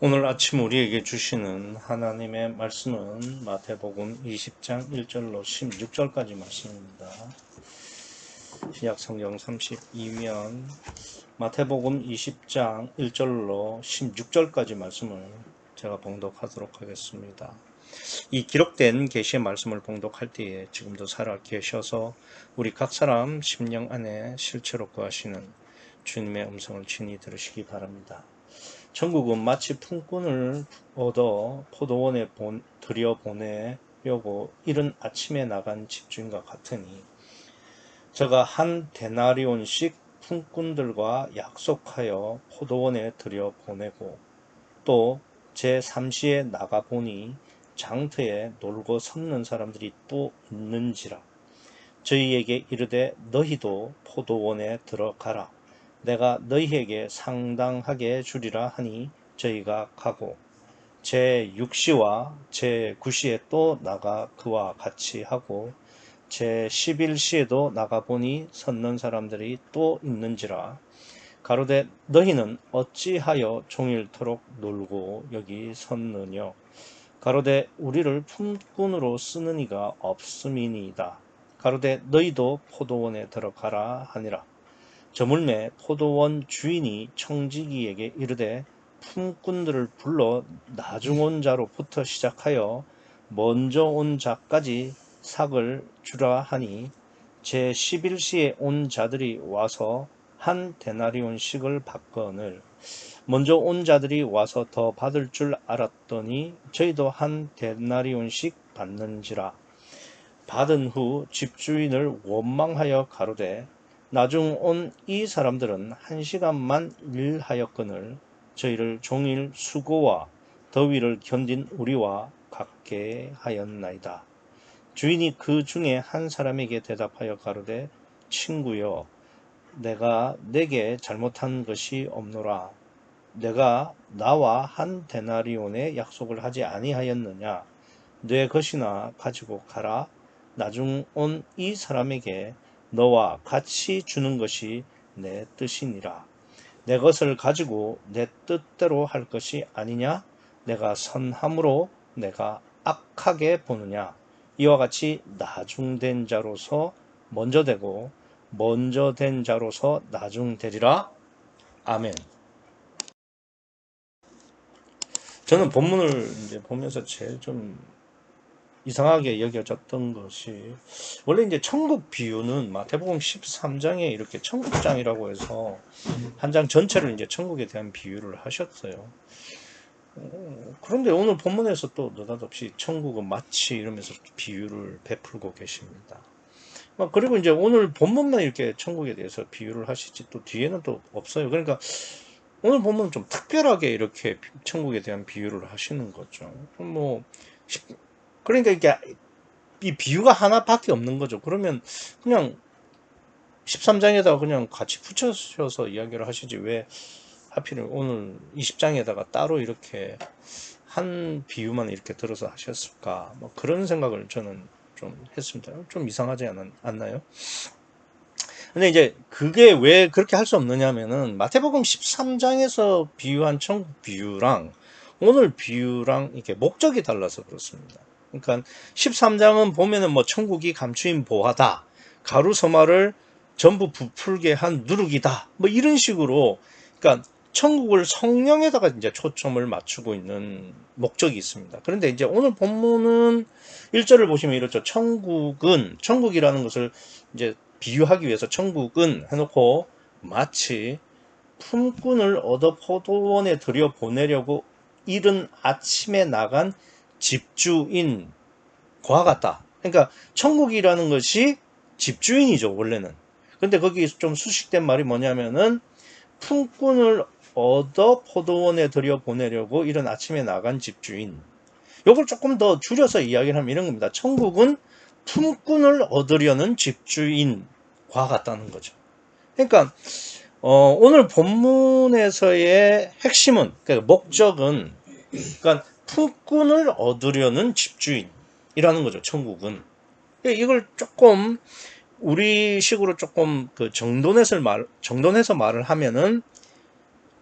오늘 아침 우리에게 주시는 하나님의 말씀은 마태복음 20장 1절로 16절까지 말씀입니다. 신약성경 32면 마태복음 20장 1절로 16절까지 말씀을 제가 봉독하도록 하겠습니다. 이 기록된 계시의 말씀을 봉독할 때에 지금도 살아 계셔서 우리 각 사람 심령 안에 실체로 거하시는 주님의 음성을 친히 들으시기 바랍니다. 천국은 마치 품꾼을 얻어 포도원에 들여보내려고 이른 아침에 나간 집주인과 같으니 저가 한 데나리온씩 품꾼들과 약속하여 포도원에 들여보내고 또 제3시에 나가보니 장터에 놀고 섰는 사람들이 또 있는지라. 저희에게 이르되 너희도 포도원에 들어가라. 내가 너희에게 상당하게 주리라 하니 저희가 가고 제6시와 제9시에 또 나가 그와 같이 하고 제11시에도 나가보니 섰는 사람들이 또 있는지라. 가로되 너희는 어찌하여 종일토록 놀고 여기 섰느뇨. 가로되 우리를 품꾼으로 쓰는 이가 없음이니이다. 가로되 너희도 포도원에 들어가라 하니라. 저물매 포도원 주인이 청지기에게 이르되 품꾼들을 불러 나중 온 자로부터 시작하여 먼저 온 자까지 삭을 주라 하니 제11시에 온 자들이 와서 한 데나리온씩을 받거늘 먼저 온 자들이 와서 더 받을 줄 알았더니 저희도 한 데나리온씩 받는지라. 받은 후 집주인을 원망하여 가로되 나중 온 이 사람들은 1시간만 일하였거늘 저희를 종일 수고와 더위를 견딘 우리와 같게 하였나이다. 주인이 그 중에 한 사람에게 대답하여 가로되 친구여 내가 내게 잘못한 것이 없노라. 내가 나와 한 데나리온의 약속을 하지 아니하였느냐. 내 것이나 가지고 가라. 나중 온 이 사람에게 너와 같이 주는 것이 내 뜻이니라. 내 것을 가지고 내 뜻대로 할 것이 아니냐. 내가 선함으로 내가 악하게 보느냐. 이와 같이 나중된 자로서 먼저 되고 먼저 된 자로서 나중되리라. 아멘. 저는 본문을 이제 보면서 제일 좀 이상하게 여겨졌던 것이 원래 이제 천국 비유는 마태복음 13장에 이렇게 천국장이라고 해서 한 장 전체를 이제 천국에 대한 비유를 하셨어요. 그런데 오늘 본문에서 또 느닷없이 천국은 마치 이러면서 비유를 베풀고 계십니다. 그리고 이제 오늘 본문만 이렇게 천국에 대해서 비유를 하시지 또 뒤에는 또 없어요. 그러니까 오늘 본문은 좀 특별하게 이렇게 천국에 대한 비유를 하시는 거죠. 그러니까 이게 이 비유가 하나밖에 없는 거죠. 그러면 그냥 13장에다가 그냥 같이 붙여서 이야기를 하시지 왜 하필 오늘 20장에다가 따로 이렇게 한 비유만 이렇게 들어서 하셨을까? 그런 생각을 저는 좀 했습니다. 좀 이상하지 않나요? 근데 이제 그게 왜 그렇게 할 수 없느냐면은 마태복음 13장에서 비유한 천국 비유랑 오늘 비유랑 이렇게 목적이 달라서 그렇습니다. 그러니까 13장은 보면은 뭐 천국이 감추인 보화다. 가루서마를 전부 부풀게 한 누룩이다. 뭐 이런 식으로 그러니까 천국을 성령에다가 이제 초점을 맞추고 있는 목적이 있습니다. 그런데 이제 오늘 본문은 1절을 보시면 이렇죠. 천국이라는 것을 이제 비유하기 위해서 천국은 해놓고 마치 품꾼을 얻어 포도원에 들여보내려고 이른 아침에 나간 집주인과 같다. 그러니까 천국이라는 것이 집주인이죠, 원래는. 근데 거기 좀 수식된 말이 뭐냐면은 품꾼을 얻어 포도원에 들여보내려고 이른 아침에 나간 집주인. 요걸 조금 더 줄여서 이야기를 하면 이런 겁니다. 천국은 품꾼을 얻으려는 집주인과 같다는 거죠. 그러니까 오늘 본문에서의 핵심은 그러니까 목적은 그러니까 품꾼을 얻으려는 집주인이라는 거죠. 천국은 이걸 조금 우리식으로 조금 그 정돈해서 말을 하면은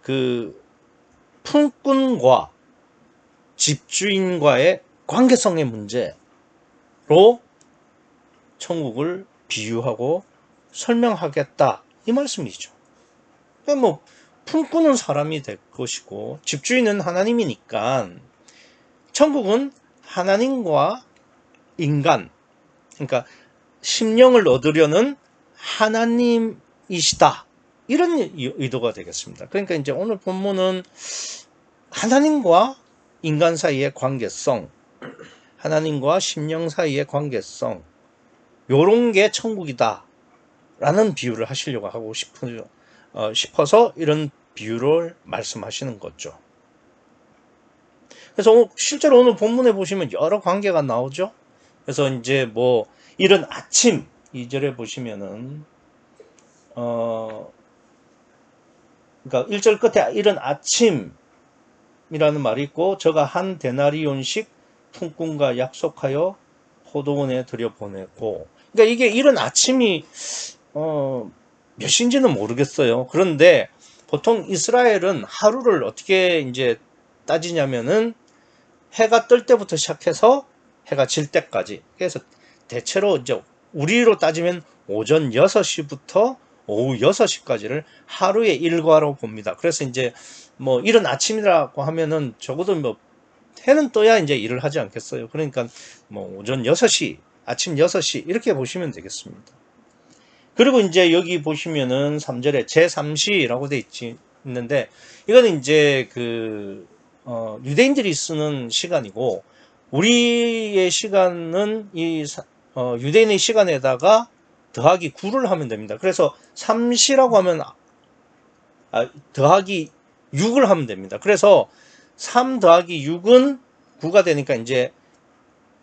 그 품꾼과 집주인과의 관계성의 문제로 천국을 비유하고 설명하겠다 이 말씀이죠. 그러니까 뭐 품꾼은 사람이 될 것이고 집주인은 하나님이니까 천국은 하나님과 인간, 그러니까 심령을 얻으려는 하나님이시다 이런 의도가 되겠습니다. 그러니까 이제 오늘 본문은 하나님과 인간 사이의 관계성, 하나님과 심령 사이의 관계성, 요런 게 천국이다 라는 비유를 하시려고 하고 싶어서 이런 비유를 말씀하시는 거죠. 그래서 실제로 오늘 본문에 보시면 여러 관계가 나오죠. 그래서 이제 뭐 이른 아침 2절에 보시면은 그러니까 1절 끝에 이른 아침이라는 말이 있고 저가 한 데나리온씩 품꾼과 약속하여 포도원에 들여보냈고, 그러니까 이게 이른 아침이 몇 시인지는 모르겠어요. 그런데 보통 이스라엘은 하루를 어떻게 이제 따지냐면은 해가 뜰 때부터 시작해서 해가 질 때까지. 그래서 대체로 이제 우리로 따지면 오전 6시부터 오후 6시까지를 하루의 일과로 봅니다. 그래서 이제 뭐 이른 아침이라고 하면은 적어도 뭐 해는 떠야 이제 일을 하지 않겠어요. 그러니까 뭐 오전 6시, 아침 6시 이렇게 보시면 되겠습니다. 그리고 이제 여기 보시면은 3절에 제3시라고 돼 있는데 이거는 이제 유대인들이 쓰는 시간이고 우리의 시간은 유대인의 시간에다가 더하기 9를 하면 됩니다. 그래서 3시라고 하면 더하기 6을 하면 됩니다. 그래서 3 더하기 6은 9가 되니까 이제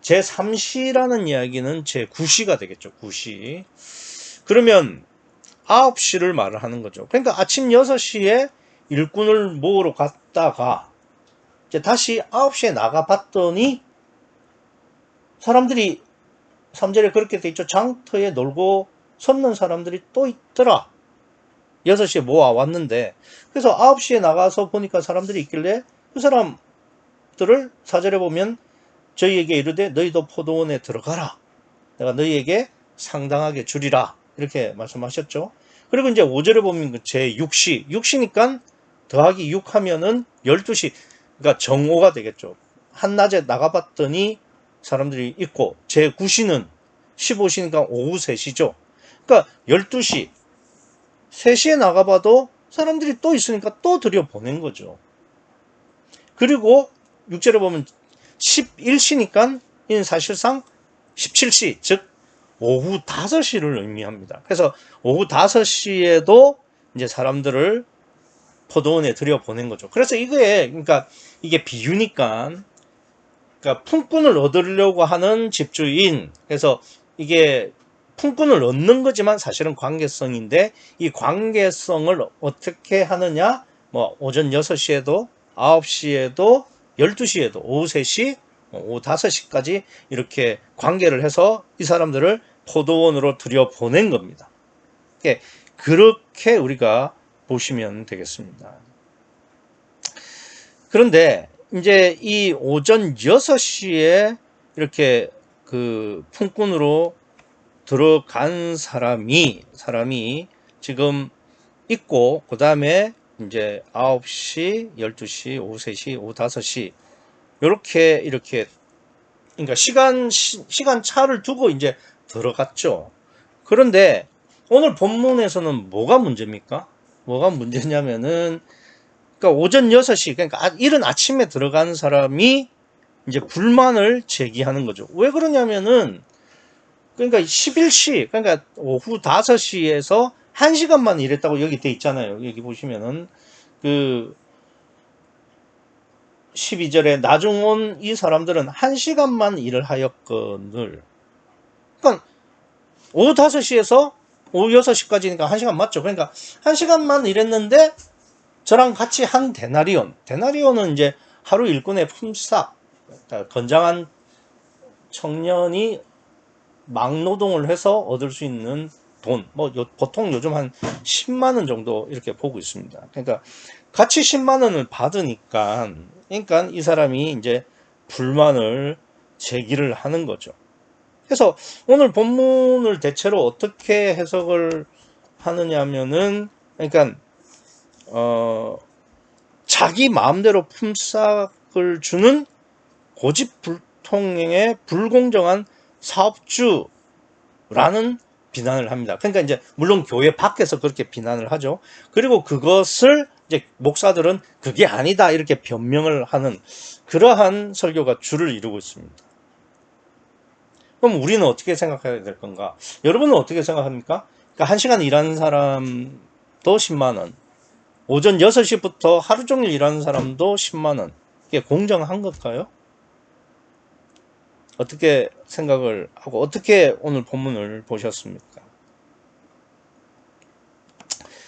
제3시라는 이야기는 제9시가 되겠죠. 9시. 그러면 9시를 말을 하는 거죠. 그러니까 아침 6시에 일꾼을 모으러 갔다가 이제 다시 9시에 나가봤더니 사람들이 3절에 그렇게 돼 있죠. 장터에 놀고 섰는 사람들이 또 있더라. 6시에 모아왔는데 그래서 9시에 나가서 보니까 사람들이 있길래 그 사람들을 4절에 보면 저희에게 이르되 너희도 포도원에 들어가라. 내가 너희에게 상당하게 주리라. 이렇게 말씀하셨죠. 그리고 이제 5절에 보면 제6시. 6시니까 더하기 6 하면은 12시. 그러니까 정오가 되겠죠. 한낮에 나가봤더니 사람들이 있고, 제9시는 15시니까 오후 3시죠. 그러니까 12시, 3시에 나가봐도 사람들이 또 있으니까 또 들여보낸 거죠. 그리고 6절에 보면 11시니까 이는 사실상 17시, 즉 오후 5시를 의미합니다. 그래서 오후 5시에도 이제 사람들을 포도원에 들여보낸 거죠. 그래서 그러니까 이게 비유니까, 그러니까 품꾼을 얻으려고 하는 집주인, 그래서 이게 품꾼을 얻는 거지만 사실은 관계성인데 이 관계성을 어떻게 하느냐, 뭐 오전 6시에도 9시에도 12시에도 오후 3시, 오후 5시까지 이렇게 관계를 해서 이 사람들을 포도원으로 들여보낸 겁니다. 그렇게 우리가 보시면 되겠습니다. 그런데 이제 이 오전 6시에 이렇게 품꾼으로 들어간 사람이 지금 있고, 그 다음에 이제 9시, 12시, 오후 3시, 오후 5시 이렇게 그러니까 시간 차를 두고 이제 들어갔죠. 그런데 오늘 본문에서는 뭐가 문제입니까? 뭐가 문제냐면은 그러니까 오전 6시, 그러니까 이른 아침에 들어간 사람이 이제 불만을 제기하는 거죠. 왜 그러냐면은 그러니까 11시, 그러니까 오후 5시에서 1시간만 일했다고 여기 돼 있잖아요. 여기 보시면은 12절에 나중 온 이 사람들은 1시간만 일을 하였거늘. 그러니까 오후 5시에서 오후 6시까지니까 1시간 맞죠? 그러니까 1시간만 일했는데 저랑 같이 한 데나리온은 이제 하루 일꾼의 품삯, 건장한 청년이 막노동을 해서 얻을 수 있는 돈, 보통 요즘 한 10만 원 정도 이렇게 보고 있습니다. 그러니까 같이 10만 원을 받으니까, 그러니까 이 사람이 이제 불만을 제기를 하는 거죠. 그래서 오늘 본문을 대체로 어떻게 해석을 하느냐면은, 그러니까 자기 마음대로 품삯을 주는 고집불통의 불공정한 사업주라는 비난을 합니다. 그러니까 이제 물론 교회 밖에서 그렇게 비난을 하죠. 그리고 그것을 이제 목사들은 그게 아니다 이렇게 변명을 하는 그러한 설교가 주를 이루고 있습니다. 그럼 우리는 어떻게 생각해야 될 건가? 여러분은 어떻게 생각합니까? 그러니까 1시간 일하는 사람도 10만 원, 오전 6시부터 하루 종일 일하는 사람도 10만 원. 이게 공정한 걸까요? 어떻게 생각을 하고 어떻게 오늘 본문을 보셨습니까?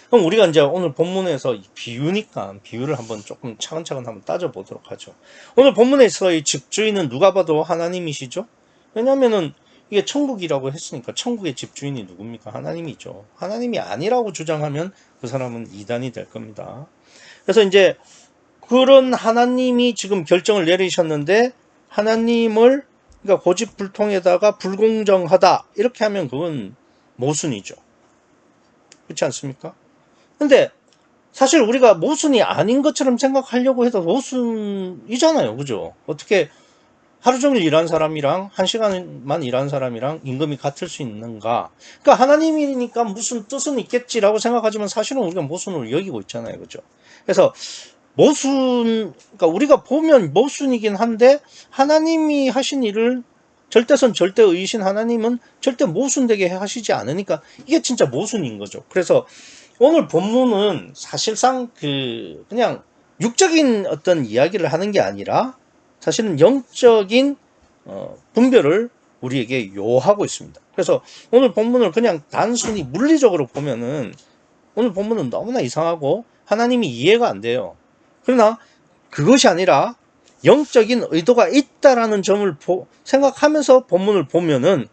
그럼 우리가 이제 오늘 본문에서 비유니까 비유를 한번 조금 차근차근 한번 따져보도록 하죠. 오늘 본문에서 이 집주인은 누가 봐도 하나님이시죠? 왜냐면은 이게 천국이라고 했으니까 천국의 집주인이 누굽니까? 하나님이죠. 하나님이 아니라고 주장하면 그 사람은 이단이 될 겁니다. 그래서 이제 그런 하나님이 지금 결정을 내리셨는데 하나님을 그러니까 고집불통에다가 불공정하다 이렇게 하면 그건 모순이죠. 그렇지 않습니까? 근데 사실 우리가 모순이 아닌 것처럼 생각하려고 해도 모순이잖아요. 그죠? 어떻게 하루 종일 일한 사람이랑 1시간만 일한 사람이랑 임금이 같을 수 있는가? 그러니까 하나님이니까 무슨 뜻은 있겠지라고 생각하지만 사실은 우리가 모순을 여기고 있잖아요. 그죠? 그래서 모순, 그러니까 우리가 보면 모순이긴 한데 하나님이 하신 일을 절대선 절대의이신 하나님은 절대 모순되게 하시지 않으니까 이게 진짜 모순인 거죠. 그래서 오늘 본문은 사실상 그냥 육적인 어떤 이야기를 하는 게 아니라 사실은 영적인 분별을 우리에게 요하고 있습니다. 그래서 오늘 본문을 그냥 단순히 물리적으로 보면은 오늘 본문은 너무나 이상하고 하나님이 이해가 안 돼요. 그러나 그것이 아니라 영적인 의도가 있다라는 점을 생각하면서 본문을 보면은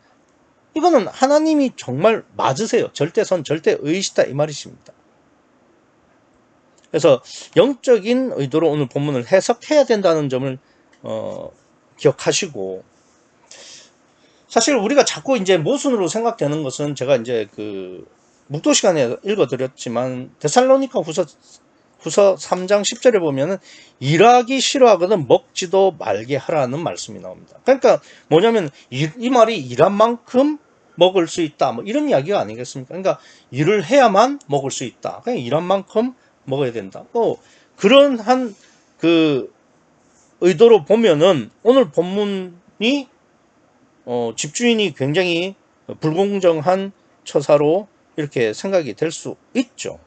이거는 하나님이 정말 맞으세요. 절대선 절대의이시다 이 말이십니다. 그래서 영적인 의도로 오늘 본문을 해석해야 된다는 점을 기억하시고, 사실 우리가 자꾸 이제 모순으로 생각되는 것은 제가 이제 그 묵도 시간에 읽어드렸지만 데살로니가 후서 3장 10절에 보면은 일하기 싫어하거든 먹지도 말게 하라는 말씀이 나옵니다. 그러니까 뭐냐면 이 말이 일한 만큼 먹을 수 있다 뭐 이런 이야기가 아니겠습니까? 그러니까 일을 해야만 먹을 수 있다. 그냥 일한 만큼 먹어야 된다. 그런 한 그 의도로 보면은 오늘 본문이 집주인이 굉장히 불공정한 처사로 이렇게 생각이 될 수 있죠.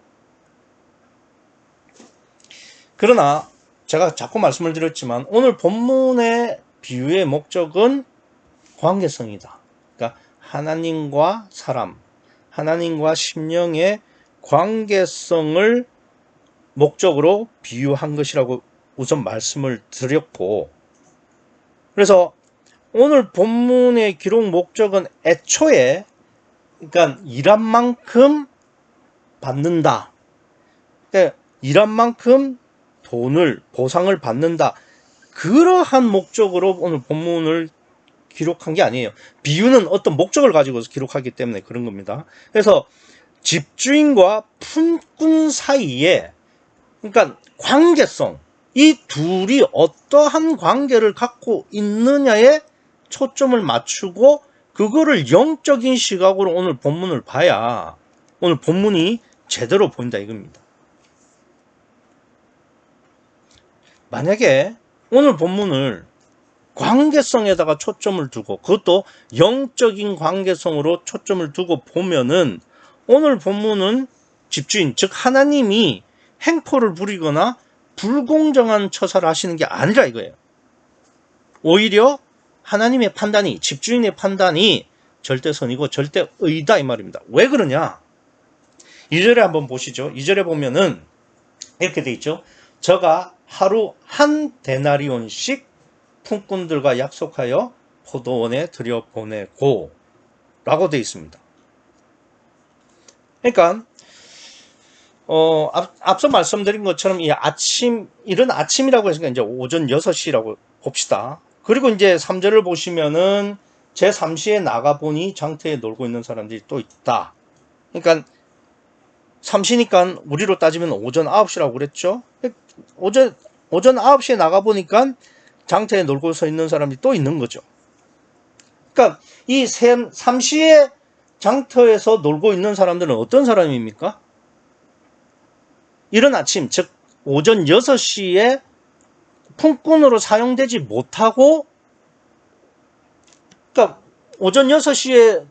그러나 제가 자꾸 말씀을 드렸지만 오늘 본문의 비유의 목적은 관계성이다. 그러니까 하나님과 사람, 하나님과 심령의 관계성을 목적으로 비유한 것이라고 우선 말씀을 드렸고, 그래서 오늘 본문의 기록 목적은 애초에 그러니까 일한 만큼 받는다. 그러니까 일한 만큼 돈을 보상을 받는다. 그러한 목적으로 오늘 본문을 기록한 게 아니에요. 비유는 어떤 목적을 가지고 기록하기 때문에 그런 겁니다. 그래서 집주인과 품꾼 사이에 그러니까 관계성, 이 둘이 어떠한 관계를 갖고 있느냐에 초점을 맞추고 그거를 영적인 시각으로 오늘 본문을 봐야 오늘 본문이 제대로 보인다 이겁니다. 만약에 오늘 본문을 관계성에다가 초점을 두고 그것도 영적인 관계성으로 초점을 두고 보면은 오늘 본문은 집주인 즉 하나님이 행포를 부리거나 불공정한 처사를 하시는 게 아니라 이거예요. 오히려 하나님의 판단이 집주인의 판단이 절대선이고 절대의다 이 말입니다. 왜 그러냐? 2절에 한번 보시죠. 2절에 보면은 이렇게 돼 있죠. 저가 하루 한 데나리온씩 품꾼들과 약속하여 포도원에 들여보내고 라고 되어 있습니다. 그러니까 앞서 말씀드린 것처럼 이 아침, 이런 아침이라고 했으니까 이제 오전 6시라고 봅시다. 그리고 이제 3절을 보시면은 제 3시에 나가보니 장터에 놀고 있는 사람들이 또 있다. 그러니까 3시니까 우리로 따지면 오전 9시라고 그랬죠. 오전 9시에 나가보니까 장터에 놀고 서 있는 사람이 또 있는 거죠. 그러니까 이 3시에 장터에서 놀고 있는 사람들은 어떤 사람입니까? 이른 아침, 즉 오전 6시에 품꾼으로 사용되지 못하고, 그러니까 오전 6시에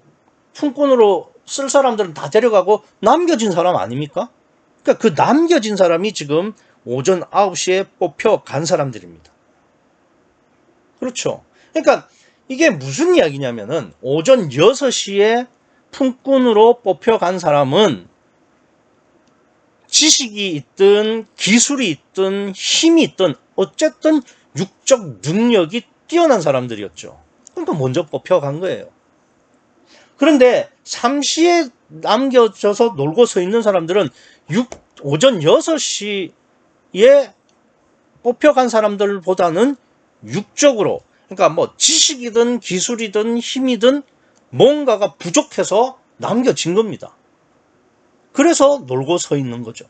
품꾼으로 쓸 사람들은 다 데려가고 남겨진 사람 아닙니까? 그러니까 그 남겨진 사람이 지금 오전 9시에 뽑혀간 사람들입니다. 그렇죠. 그러니까 이게 무슨 이야기냐면은 오전 6시에 품꾼으로 뽑혀간 사람은 지식이 있든 기술이 있든 힘이 있든 어쨌든 육적 능력이 뛰어난 사람들이었죠. 그러니까 먼저 뽑혀간 거예요. 그런데 3시에 남겨져서 놀고 서 있는 사람들은 오전 6시에 뽑혀간 사람들보다는 육적으로, 그러니까 뭐 지식이든 기술이든 힘이든 뭔가가 부족해서 남겨진 겁니다. 그래서 놀고 서 있는 거죠.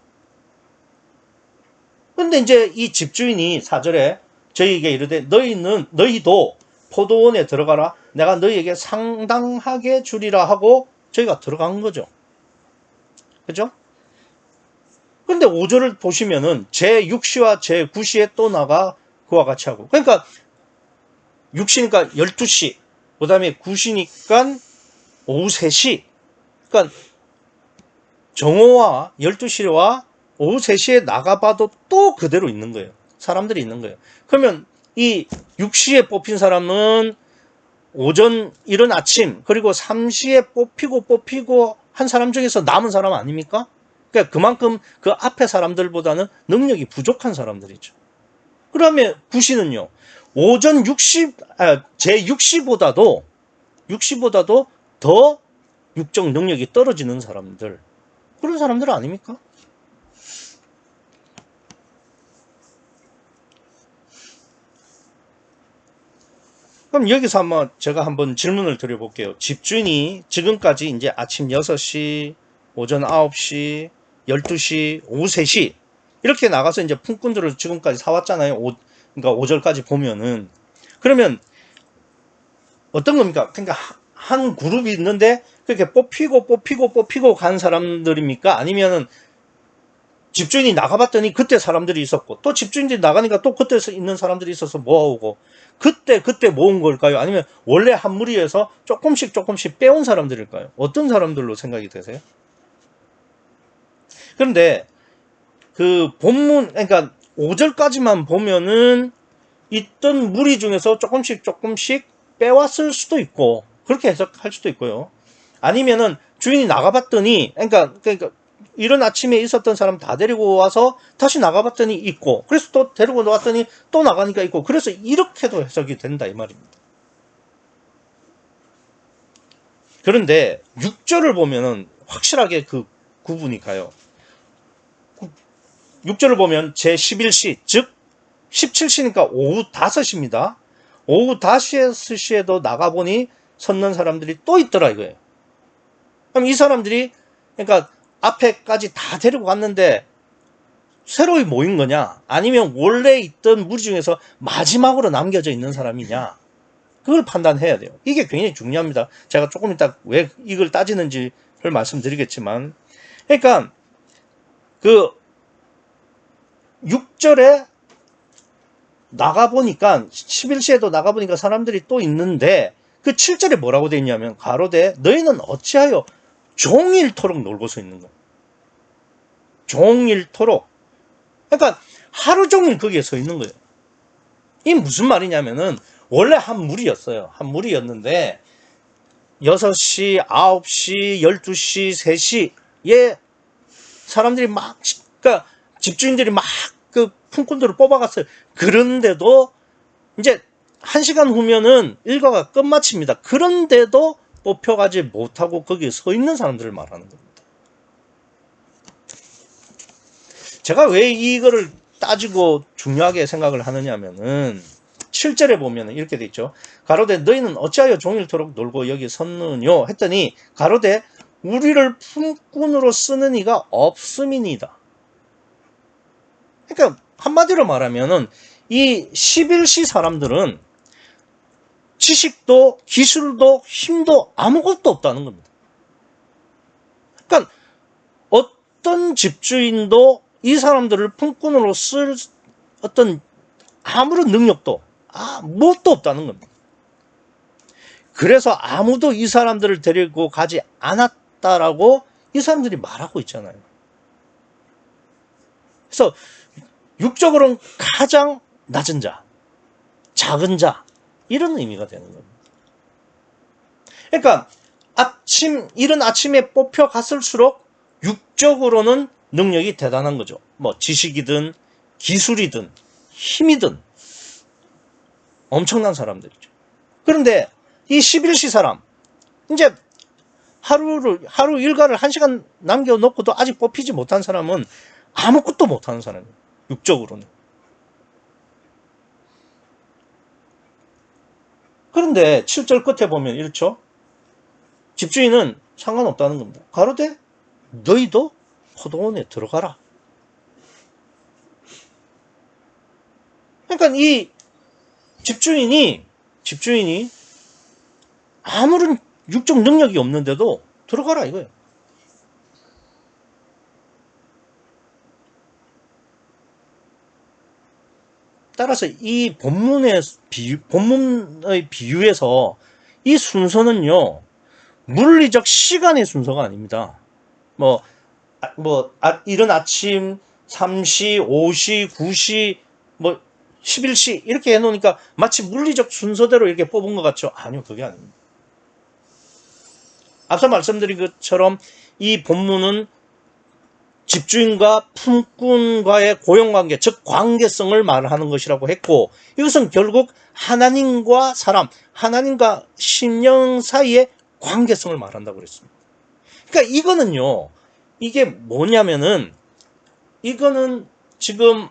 근데 이제 이 집주인이 4절에 저희에게 이르되 너희도 포도원에 들어가라. 내가 너희에게 상당하게 주리라 하고 저희가 들어간 거죠. 그죠? 근데 5절을 보시면은 제6시와 제9시에 또 나가 그와 같이 하고. 그러니까 6시니까 12시, 그 다음에 9시니까 오후 3시. 그러니까 정오와 12시와 오후 3시에 나가봐도 또 그대로 있는 거예요. 사람들이 있는 거예요. 그러면 이 6시에 뽑힌 사람은 오전 이른 아침 그리고 3시에 뽑히고 한 사람 중에서 남은 사람 아닙니까? 그러니까 그만큼 그 앞에 사람들보다는 능력이 부족한 사람들이죠. 그러면 9시는요. 오전 제6시보다도 더 육적 능력이 떨어지는 사람들, 그런 사람들 아닙니까? 그럼 여기서 제가 한번 질문을 드려볼게요. 집주인이 지금까지 이제 아침 6시, 오전 9시, 12시, 오후 3시 이렇게 나가서 이제 품꾼들을 지금까지 사왔잖아요. 그러니까 5절까지 보면은. 그러면 어떤 겁니까? 그러니까 한 그룹이 있는데 그렇게 뽑히고 간 사람들입니까? 아니면은 집주인이 나가봤더니 그때 사람들이 있었고 또 집주인들이 나가니까 또 그때 있는 사람들이 있어서 모아오고 그때 모은 걸까요? 아니면 원래 한 무리에서 조금씩 빼온 사람들일까요? 어떤 사람들로 생각이 되세요? 그런데 그 본문, 그러니까 5절까지만 보면은 있던 무리 중에서 조금씩 빼왔을 수도 있고 그렇게 해석할 수도 있고요. 아니면은 주인이 나가봤더니, 그러니까 이런 아침에 있었던 사람 다 데리고 와서 다시 나가봤더니 있고, 그래서 또 데리고 나왔더니 또 나가니까 있고, 그래서 이렇게도 해석이 된다 이 말입니다. 그런데 6절을 보면은 확실하게 그 구분이 가요. 6절을 보면 제11시, 즉 17시니까 오후 5시입니다. 오후 5시에도 나가보니 섰는 사람들이 또 있더라 이거예요. 그럼 이 사람들이, 그러니까 앞에까지 다 데리고 갔는데 새로이 모인 거냐, 아니면 원래 있던 무리 중에서 마지막으로 남겨져 있는 사람이냐, 그걸 판단해야 돼요. 이게 굉장히 중요합니다. 제가 조금 이따 왜 이걸 따지는지를 말씀드리겠지만, 그러니까 그 6절에 나가보니까 11시에도 나가보니까 사람들이 또 있는데 그 7절에 뭐라고 돼 있냐면 가로되 너희는 어찌하여 종일토록 놀고 서 있는 거야. 종일토록. 그러니까 하루 종일 거기에 서 있는 거예요. 이게 무슨 말이냐면은 원래 한 무리였어요. 한 무리였는데 6시, 9시, 12시, 3시에 사람들이 막, 그러니까 집주인들이 막 그 품꾼들을 뽑아갔어요. 그런데도 이제 1시간 후면은 일과가 끝마칩니다. 그런데도 뽑혀가지 못하고 거기에 서 있는 사람들을 말하는 겁니다. 제가 왜 이거를 따지고 중요하게 생각을 하느냐면은 7절에 보면 이렇게 돼 있죠. 가로되 너희는 어찌하여 종일토록 놀고 여기 섰느뇨 했더니 가로되 우리를 품꾼으로 쓰는 이가 없음이니이다. 그러니까 한마디로 말하면은 이 11시 사람들은 지식도 기술도 힘도 아무것도 없다는 겁니다. 그러니까 어떤 집주인도 이 사람들을 품꾼으로 쓸 어떤 아무런 능력도 뭣도 없다는 겁니다. 그래서 아무도 이 사람들을 데리고 가지 않았다라고 이 사람들이 말하고 있잖아요. 그래서 육적으로는 가장 낮은 자, 작은 자 이런 의미가 되는 겁니다. 그러니까 이른 아침에 뽑혀갔을수록 육적으로는 능력이 대단한 거죠. 뭐 지식이든 기술이든 힘이든 엄청난 사람들이죠. 그런데 이 11시 사람 이제 하루 일과를 1시간 남겨놓고도 아직 뽑히지 못한 사람은 아무것도 못하는 사람이에요. 육적으로는. 그런데 7절 끝에 보면 이렇죠. 집주인은 상관없다는 겁니다. 가로되 너희도 포도원에 들어가라. 그러니까 이 집주인이 아무런 육적 능력이 없는데도 들어가라 이거예요. 따라서 이 본문의 비유에서 이 순서는요, 물리적 시간의 순서가 아닙니다. 이른 아침 3시, 5시, 9시, 11시 이렇게 해놓으니까 마치 물리적 순서대로 이렇게 뽑은 것 같죠? 아니요, 그게 아닙니다. 앞서 말씀드린 것처럼 이 본문은 집주인과 품꾼과의 고용관계, 즉 관계성을 말하는 것이라고 했고, 이것은 결국 하나님과 사람, 하나님과 심령 사이의 관계성을 말한다고 그랬습니다. 그러니까 이거는요, 이게 뭐냐면은, 이거는 지금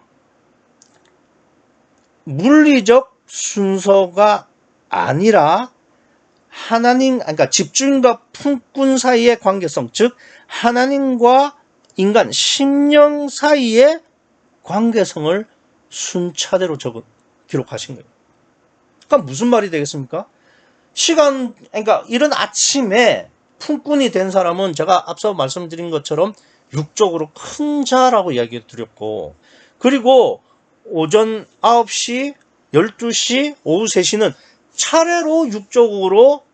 물리적 순서가 아니라 그러니까 집주인과 품꾼 사이의 관계성, 즉 하나님과 인간, 심령 사이의 관계성을 순차대로 기록하신 거예요. 그러니까 무슨 말이 되겠습니까? 그러니까 이른 아침에 품꾼이 된 사람은 제가 앞서 말씀드린 것처럼 육적으로 큰 자라고 이야기 드렸고, 그리고 오전 9시, 12시, 오후 3시는 차례로 육적으로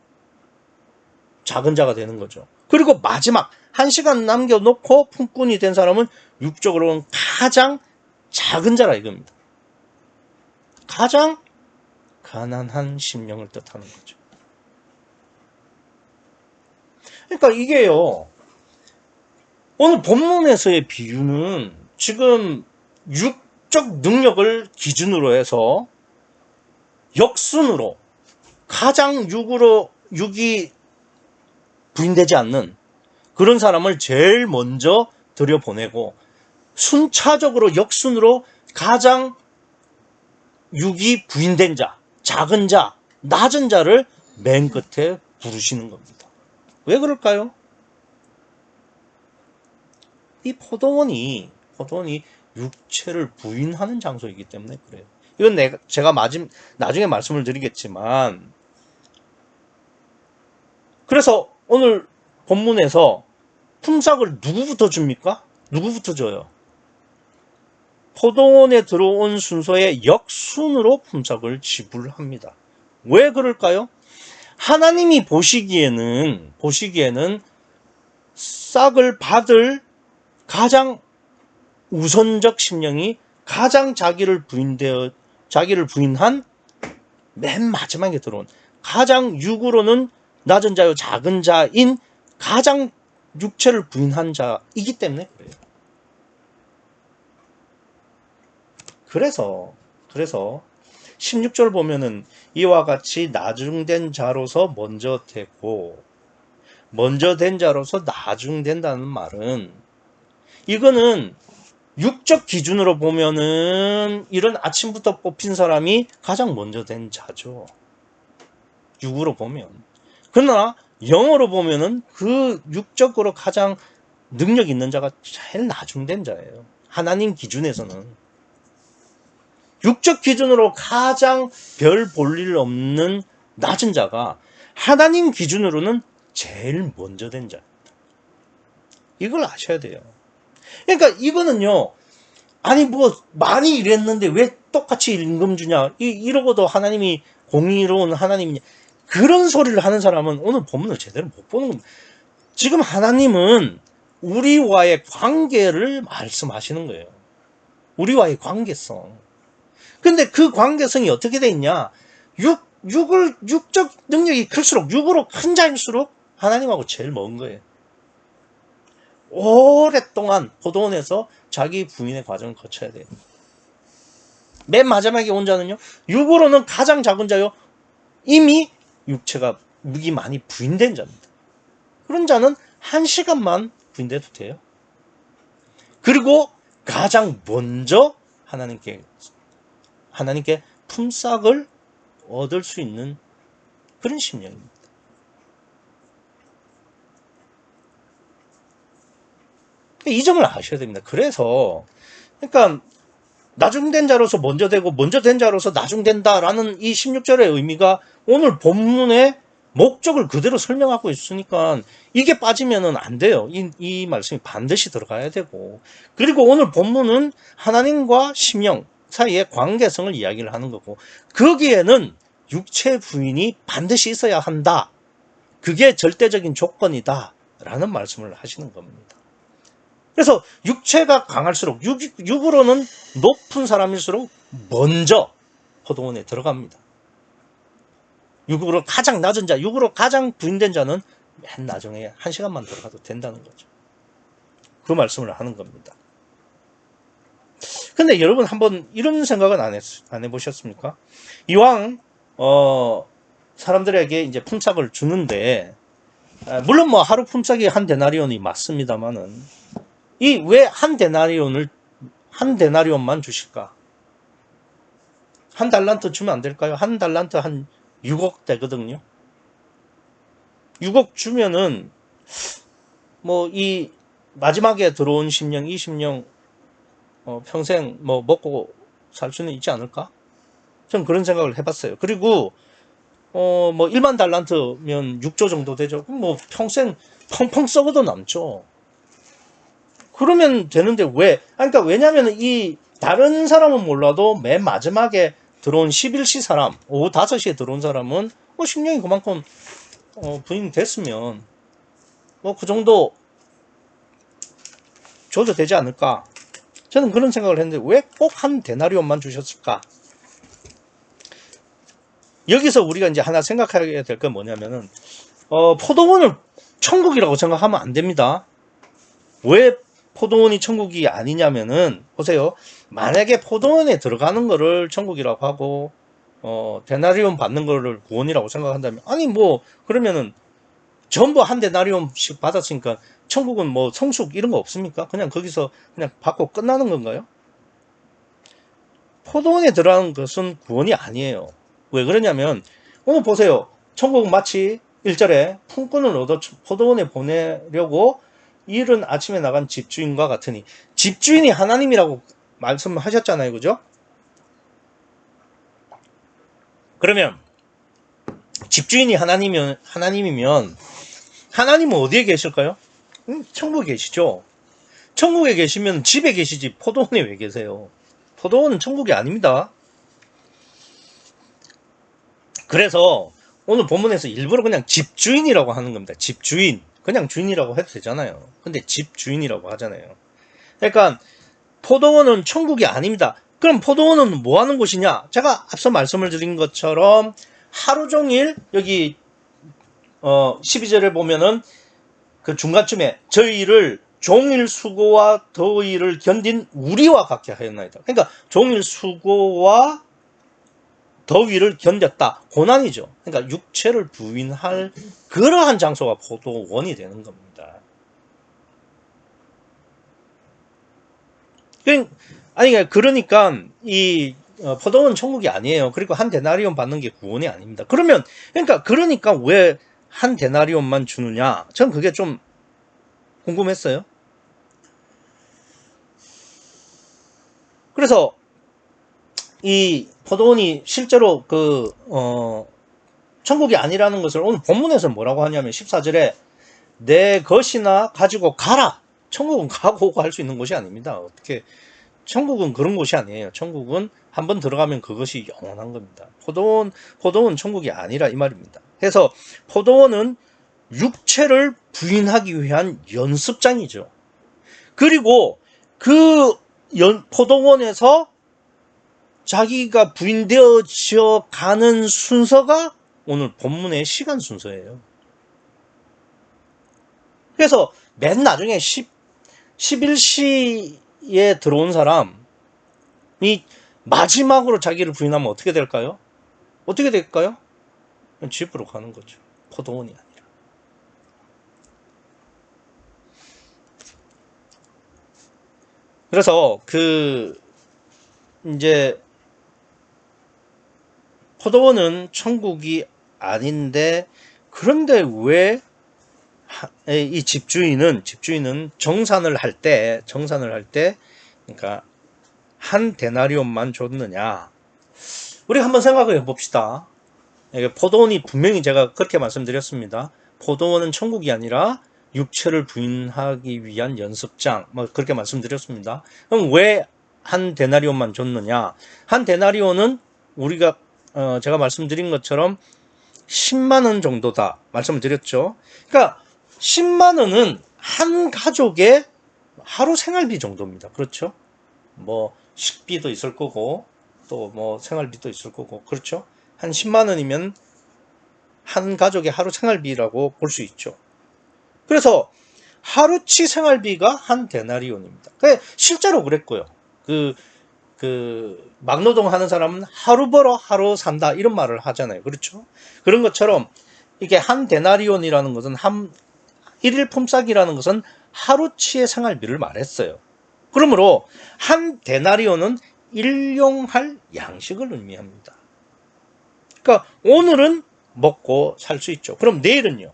작은 자가 되는 거죠. 그리고 마지막 1시간 남겨놓고 품꾼이 된 사람은 육적으로는 가장 작은 자라 이겁니다. 가장 가난한 심령을 뜻하는 거죠. 그러니까 이게요, 오늘 본문에서의 비유는 지금 육적 능력을 기준으로 해서 역순으로 가장 육이 부인되지 않는 그런 사람을 제일 먼저 들여보내고, 순차적으로 역순으로 가장 육이 부인된 자, 작은 자, 낮은 자를 맨 끝에 부르시는 겁니다. 왜 그럴까요? 이 포도원이 육체를 부인하는 장소이기 때문에 그래요. 이건 제가 나중에 말씀을 드리겠지만, 그래서 오늘 본문에서 품삯을 누구부터 줍니까? 누구부터 줘요? 포도원에 들어온 순서의 역순으로 품삯을 지불합니다. 왜 그럴까요? 하나님이 보시기에는 싹을 받을 가장 우선적 심령이 가장 자기를 부인한 맨 마지막에 들어온, 가장 육으로는 낮은 자요 작은 자인 가장 육체를 부인한 자이기 때문에 그래요. 그래서 16절 보면은 이와 같이 나중된 자로서 먼저 되고 먼저 된 자로서 나중된다는 말은, 이거는 육적 기준으로 보면은 이런 아침부터 뽑힌 사람이 가장 먼저 된 자죠. 육으로 보면. 그러나 영어로 보면은 그 육적으로 가장 능력 있는 자가 제일 나중된 자예요. 하나님 기준에서는. 육적 기준으로 가장 별 볼 일 없는 낮은 자가 하나님 기준으로는 제일 먼저 된 자. 이걸 아셔야 돼요. 그러니까 이거는요. 아니 뭐 많이 일했는데 왜 똑같이 임금 주냐. 이러고도 하나님이 공의로운 하나님이냐. 그런 소리를 하는 사람은 오늘 본문을 제대로 못 보는 겁니다. 지금 하나님은 우리와의 관계를 말씀하시는 거예요. 우리와의 관계성. 근데 그 관계성이 어떻게 돼 있냐? 육적 능력이 클수록, 육으로 큰 자일수록 하나님하고 제일 먼 거예요. 오랫동안 포도원에서 자기 부인의 과정을 거쳐야 돼요. 맨 마지막에 온 자는요, 육으로는 가장 작은 자요, 이미 육체가 무기 많이 부인된 자입니다. 그런 자는 1시간만 부인돼도 돼요. 그리고 가장 먼저 하나님께 품삯을 얻을 수 있는 그런 심령입니다. 이 점을 아셔야 됩니다. 그래서 그러니까 나중된 자로서 먼저 되고 먼저 된 자로서 나중된다라는 이 16절의 의미가 오늘 본문의 목적을 그대로 설명하고 있으니까 이게 빠지면 안 돼요. 이 말씀이 반드시 들어가야 되고, 그리고 오늘 본문은 하나님과 심령 사이의 관계성을 이야기를 하는 거고, 거기에는 육체 부인이 반드시 있어야 한다. 그게 절대적인 조건이다 라는 말씀을 하시는 겁니다. 그래서 육체가 강할수록, 육으로는 높은 사람일수록 먼저 포도원에 들어갑니다. 육으로 가장 낮은 자, 육으로 가장 부인된 자는 맨 나중에 1시간만 들어가도 된다는 거죠. 그 말씀을 하는 겁니다. 근데 여러분 한번 이런 생각은 안 해보셨습니까? 이왕 사람들에게 이제 품삯을 주는데, 물론 뭐 하루 품삯이 한 데나리온이 맞습니다만은, 이 왜 한 데나리온만 주실까? 한 달란트 주면 안 될까요? 한 달란트 한 6억 되거든요. 6억 주면은 뭐 이 마지막에 들어온 심령, 이 심령 평생 뭐 먹고 살 수는 있지 않을까? 전 그런 생각을 해봤어요. 그리고 뭐 1만 달란트면 6조 정도 되죠. 그럼 뭐 평생 펑펑 썩어도 남죠. 그러면 되는데 왜? 그러니까 왜냐면 이 다른 사람은 몰라도 맨 마지막에 들어온 11시 사람, 오후 5시에 들어온 사람은 심령이 그만큼 부인됐으면 뭐 그 정도 줘도 되지 않을까? 저는 그런 생각을 했는데 왜 꼭 한 데나리온만 주셨을까? 여기서 우리가 이제 하나 생각해야 될 건 뭐냐면은 포도원을 천국이라고 생각하면 안 됩니다. 왜 포도원이 천국이 아니냐면은, 보세요. 만약에 포도원에 들어가는 거를 천국이라고 하고 데나리온 받는 거를 구원이라고 생각한다면, 아니 뭐 그러면은 전부 한 데나리온씩 받았으니까 천국은 뭐 성숙 이런 거 없습니까? 그냥 거기서 그냥 받고 끝나는 건가요? 포도원에 들어가는 것은 구원이 아니에요. 왜 그러냐면 오늘 보세요. 천국은 마치 1절에 품꾼을 얻어 포도원에 보내려고 이른 아침에 나간 집주인과 같으니, 집주인이 하나님이라고 말씀하셨잖아요. 그죠? 그러면 집주인이 하나님이면 하나님은 어디에 계실까요? 천국에 계시죠. 천국에 계시면 집에 계시지 포도원에 왜 계세요? 포도원은 천국이 아닙니다. 그래서 오늘 본문에서 일부러 그냥 집주인이라고 하는 겁니다. 집주인. 그냥 주인이라고 해도 되잖아요. 근데 집주인이라고 하잖아요. 그러니까 포도원은 천국이 아닙니다. 그럼 포도원은 뭐 하는 곳이냐? 제가 앞서 말씀을 드린 것처럼 하루 종일 여기 12절에 보면은 그 중간쯤에 저희를 종일 수고와 더위를 견딘 우리와 같게 하였나이다. 그러니까 종일 수고와 더위를 견뎠다. 고난이죠. 그러니까 육체를 부인할 그러한 장소가 포도원이 되는 겁니다. 아니, 그러니까, 포도원 천국이 아니에요. 그리고 한 데나리온 받는 게 구원이 아닙니다. 그러니까 왜 한 데나리온만 주느냐? 전 그게 좀 궁금했어요. 그래서, 이 포도원이 실제로 천국이 아니라는 것을 오늘 본문에서 뭐라고 하냐면 14절에 내 것이나 가지고 가라. 천국은 가고 오고 할 수 있는 곳이 아닙니다. 어떻게 천국은 그런 곳이 아니에요. 천국은 한번 들어가면 그것이 영원한 겁니다. 포도원 천국이 아니라 이 말입니다. 그래서 포도원은 육체를 부인하기 위한 연습장이죠. 그리고 그 포도원에서 자기가 부인되어져 가는 순서가 오늘 본문의 시간 순서예요. 그래서 맨 나중에 11시에 들어온 사람이 마지막으로 자기를 부인하면 어떻게 될까요? 어떻게 될까요? 집으로 가는 거죠. 포도원이 아니라. 그래서 이제 포도원은 천국이 아닌데 그런데 왜 이 집주인은 정산을 할 때 그러니까 한 데나리온만 줬느냐? 우리가 한번 생각을 해봅시다. 포도원이 분명히 제가 그렇게 말씀드렸습니다. 포도원은 천국이 아니라 육체를 부인하기 위한 연습장, 그렇게 말씀드렸습니다. 그럼 왜 한 데나리온만 줬느냐? 한 데나리온은 우리가 제가 말씀드린 것처럼 10만 원 정도다 말씀을 드렸죠. 그러니까 10만 원은 한 가족의 하루 생활비 정도입니다. 그렇죠? 뭐 식비도 있을 거고 또 뭐 생활비도 있을 거고 그렇죠? 한 10만 원이면 한 가족의 하루 생활비라고 볼 수 있죠. 그래서 하루치 생활비가 한 데나리온입니다. 실제로 그랬고요. 막노동 하는 사람은 하루 벌어 하루 산다 이런 말을 하잖아요. 그렇죠? 그런 것처럼 이게 한 데나리온이라는 것은 일일 품삯이라는 것은 하루치의 생활비를 말했어요. 그러므로 한 데나리온은 일용할 양식을 의미합니다. 그러니까 오늘은 먹고 살 수 있죠. 그럼 내일은요?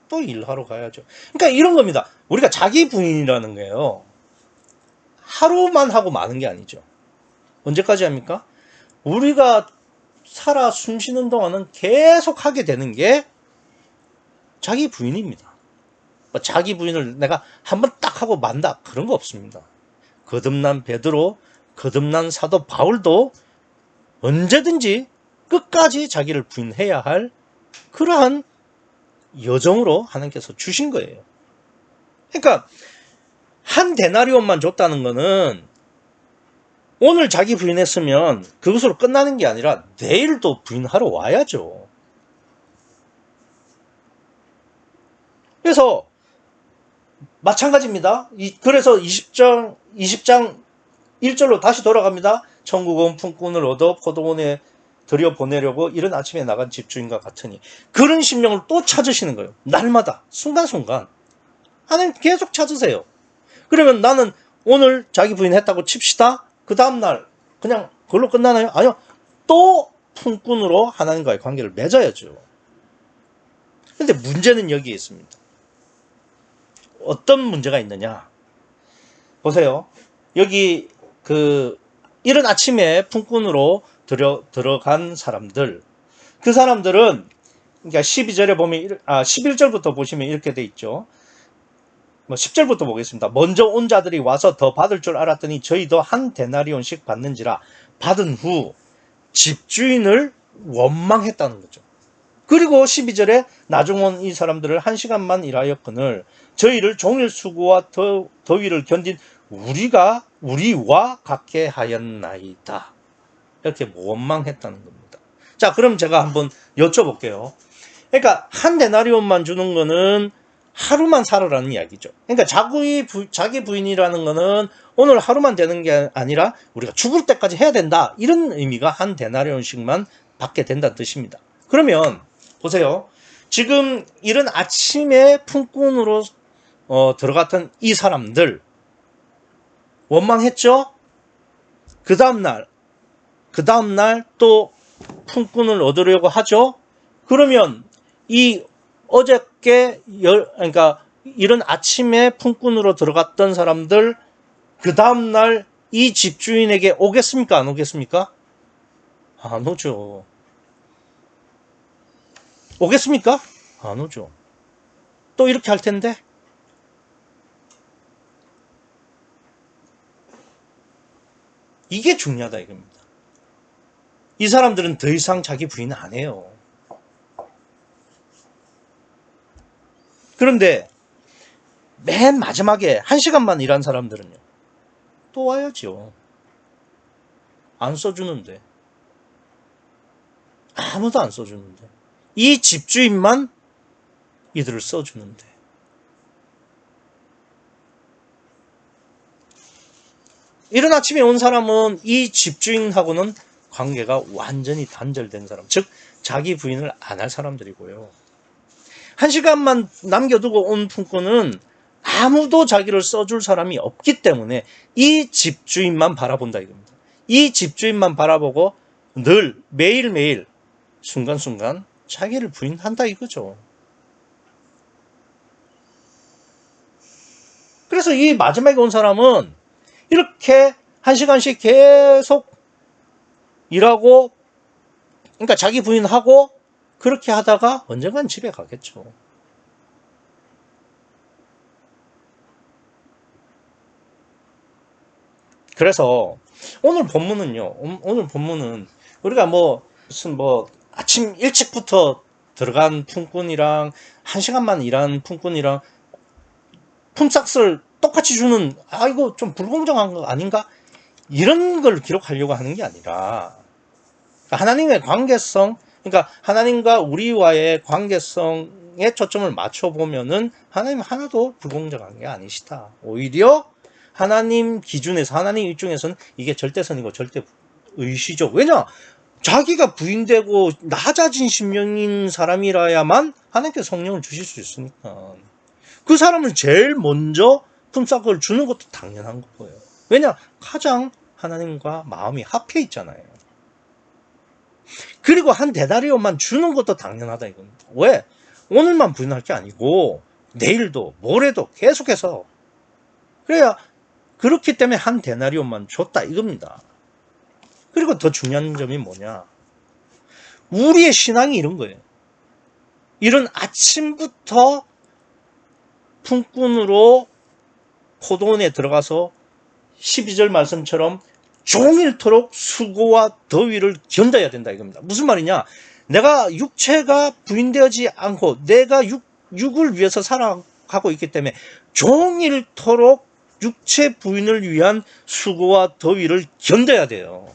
또 일하러 가야죠. 그러니까 이런 겁니다. 우리가 자기 부인이라는 거예요. 하루만 하고 마는 게 아니죠. 언제까지 합니까? 우리가 살아 숨쉬는 동안은 계속 하게 되는 게 자기 부인입니다. 자기 부인을 내가 한번 딱 하고 만다 그런 거 없습니다. 거듭난 베드로, 거듭난 사도 바울도 언제든지 끝까지 자기를 부인해야 할 그러한 여정으로 하나님께서 주신 거예요. 그러니까 한 데나리온만 줬다는 거는 오늘 자기 부인했으면 그것으로 끝나는 게 아니라 내일도 부인하러 와야죠. 그래서 마찬가지입니다. 그래서 20장 1절로 다시 돌아갑니다. 천국은 품꾼을 얻어 포도원에 들여보내려고 이른 아침에 나간 집주인과 같으니 그런 심령을 또 찾으시는 거예요. 날마다 순간순간 하나님 계속 찾으세요. 그러면 나는 오늘 자기 부인 했다고 칩시다. 그 다음날 그냥 그걸로 끝나나요? 아니요. 또 품꾼으로 하나님과의 관계를 맺어야죠. 근데 문제는 여기에 있습니다. 어떤 문제가 있느냐? 보세요. 여기 이른 아침에 품꾼으로 들어간 사람들, 그 사람들은 그러니까 12절에 보면 11절부터 보시면 이렇게 돼 있죠. 10절부터 보겠습니다. 먼저 온 자들이 와서 더 받을 줄 알았더니 저희도 한 데나리온씩 받는지라 받은 후 집주인을 원망했다는 거죠. 그리고 12절에 나중 온 이 사람들을 1시간만 일하였거늘 저희를 종일 수고와 더위를 견딘 우리와 같게 하였나이다. 이렇게 원망했다는 겁니다. 자, 그럼 제가 한번 여쭤볼게요. 그러니까 한 데나리온만 주는 거는 하루만 살아라는 이야기죠. 그러니까 자기 부인이라는 거는 오늘 하루만 되는 게 아니라 우리가 죽을 때까지 해야 된다. 이런 의미가 한 데나리온씩만 받게 된다는 뜻입니다. 그러면 보세요. 지금 이른 아침에 품꾼으로 들어갔던 이 사람들 원망했죠? 그 다음날 또 품꾼을 얻으려고 하죠? 그러면 이 어저께 그러니까 이런 아침에 품꾼으로 들어갔던 사람들 그 다음날 이 집주인에게 오겠습니까? 안 오겠습니까? 안 오죠. 오겠습니까? 안 오죠. 또 이렇게 할 텐데. 이게 중요하다 이겁니다. 이 사람들은 더 이상 자기 부인 안 해요. 그런데 맨 마지막에 1시간만 일한 사람들은요. 또 와야죠. 안 써주는데. 아무도 안 써주는데. 이 집주인만 이들을 써주는데. 이른 아침에 온 사람은 이 집주인하고는 관계가 완전히 단절된 사람, 즉 자기 부인을 안 할 사람들이고요. 1시간만 남겨두고 온 품꾼은 아무도 자기를 써줄 사람이 없기 때문에 이 집주인만 바라본다 이겁니다. 이 집주인만 바라보고 늘 매일매일 순간순간 자기를 부인한다 이거죠. 그래서 이 마지막에 온 사람은 이렇게 1시간씩 계속 일하고, 그러니까 자기 부인하고 그렇게 하다가 언젠간 집에 가겠죠. 그래서 오늘 본문은 우리가 무슨 아침 일찍부터 들어간 품꾼이랑 1시간만 일한 품꾼이랑 품삯을 똑같이 주는, 이거 좀 불공정한 거 아닌가? 이런 걸 기록하려고 하는 게 아니라 하나님의 관계성, 그러니까 하나님과 우리와의 관계성에 초점을 맞춰보면은 하나님 하나도 불공정한 게 아니시다. 오히려 하나님 기준에서, 하나님 입장에서는 이게 절대선이고 절대의시죠. 왜냐? 자기가 부인되고 낮아진 심령인 사람이라야만 하나님께 성령을 주실 수 있으니까 그 사람을 제일 먼저 품삯을 주는 것도 당연한 거예요. 왜냐? 가장 하나님과 마음이 합해 있잖아요. 그리고 한 데나리온만 주는 것도 당연하다 이겁니다. 왜? 오늘만 부인할 게 아니고 내일도 모레도 계속해서. 그래야, 그렇기 때문에 한 데나리온만 줬다 이겁니다. 그리고 더 중요한 점이 뭐냐? 우리의 신앙이 이런 거예요. 이런 아침부터 품꾼으로 포도원에 들어가서 12절 말씀처럼 종일토록 수고와 더위를 견뎌야 된다 이겁니다. 무슨 말이냐? 내가 육체가 부인되지 않고 내가 육을 위해서 살아가고 있기 때문에 종일토록 육체 부인을 위한 수고와 더위를 견뎌야 돼요.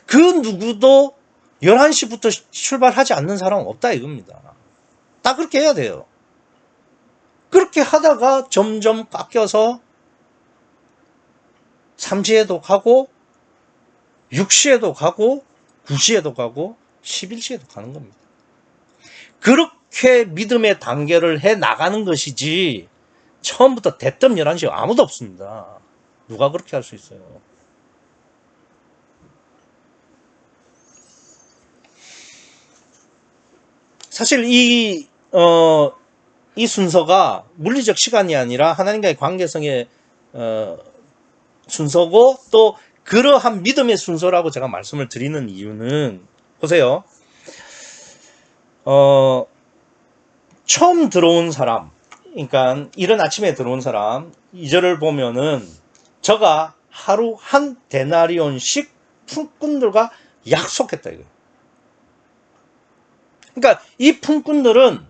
그 누구도 11시부터 출발하지 않는 사람은 없다 이겁니다. 다 그렇게 해야 돼요. 그렇게 하다가 점점 깎여서 3시에도 가고 6시에도 가고 9시에도 가고 11시에도 가는 겁니다. 그렇게 믿음의 단계를 해 나가는 것이지 처음부터 대뜸 11시 아무도 없습니다. 누가 그렇게 할 수 있어요? 사실 이 순서가 물리적 시간이 아니라 하나님과의 관계성의 순서고 또 그러한 믿음의 순서라고 제가 말씀을 드리는 이유는, 보세요. 처음 들어온 사람, 그러니까 이른 아침에 들어온 사람 2절을 보면은 저가 하루 한 데나리온씩 품꾼들과 약속했다 이거예요. 그러니까 이 품꾼들은